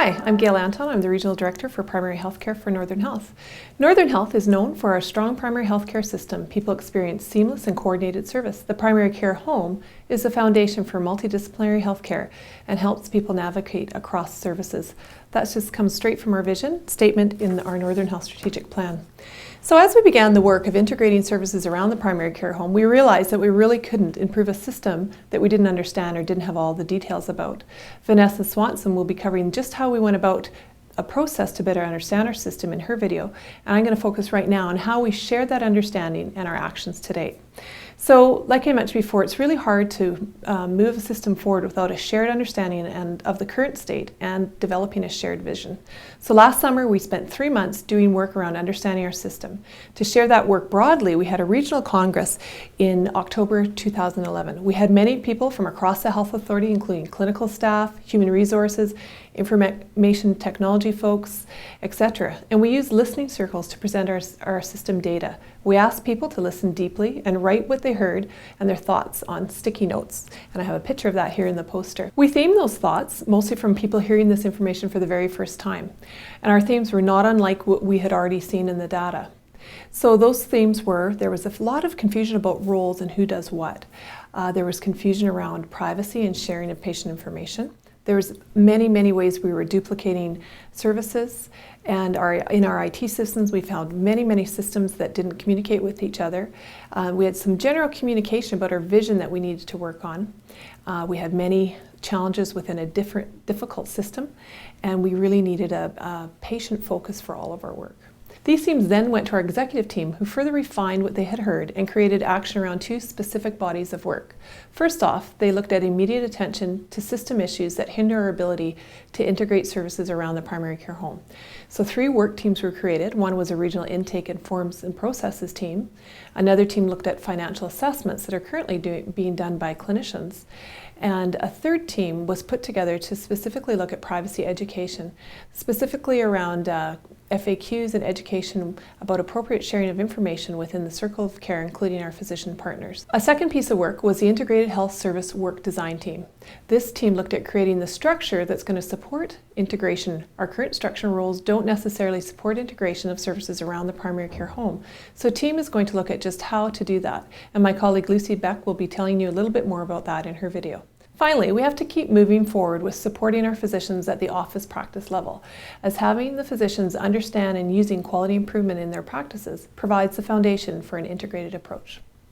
Hi, I'm Gayle Anton. I'm the Regional Director for Primary Healthcare for Northern Health. Northern Health is known for our strong primary healthcare system. People experience seamless and coordinated service. The primary care home is the foundation for multidisciplinary healthcare and helps people navigate across services. That just comes straight from our vision statement in our Northern Health Strategic Plan. So as we began the work of integrating services around the primary care home, we realized that we really couldn't improve a system that we didn't understand or didn't have all the details about. Vanessa Swanson will be covering just how we went about a process to better understand our system in her video, and I'm going to focus right now on how we shared that understanding and our actions to date. So, like I mentioned before, it's really hard to move a system forward without a shared understanding of the current state and developing a shared vision. So last summer we spent 3 months doing work around understanding our system. To share that work broadly, we had a regional congress in October 2011. We had many people from across the health authority, including clinical staff, human resources, information technology folks, etc. And we used listening circles to present our system data. We asked people to listen deeply and write what they heard and their thoughts on sticky notes. And I have a picture of that here in the poster. We themed those thoughts mostly from people hearing this information for the very first time. And our themes were not unlike what we had already seen in the data. So those themes were, there was a lot of confusion about roles and who does what. There was confusion around privacy and sharing of patient information. There was many ways we were duplicating services, and in our IT systems we found many systems that didn't communicate with each other. We had some general communication about our vision that we needed to work on. We had many challenges within a difficult system, and we really needed a patient focus for all of our work. These themes then went to our executive team, who further refined what they had heard and created action around 2 specific bodies of work. First off, they looked at immediate attention to system issues that hinder our ability to integrate services around the primary care home. So 3 work teams were created. One was a regional intake and forms and processes team. Another team looked at financial assessments that are currently being done by clinicians. And a third team was put together to specifically look at privacy education, specifically around FAQs and education about appropriate sharing of information within the circle of care, including our physician partners. A second piece of work was the Integrated Health Service Work Design team. This team looked at creating the structure that's going to support integration. Our current structure and roles don't necessarily support integration of services around the primary care home. So a team is going to look at just how to do that. And my colleague Lucy Beck will be telling you a little bit more about that in her video. Finally, we have to keep moving forward with supporting our physicians at the office practice level, as having the physicians understand and using quality improvement in their practices provides the foundation for an integrated approach.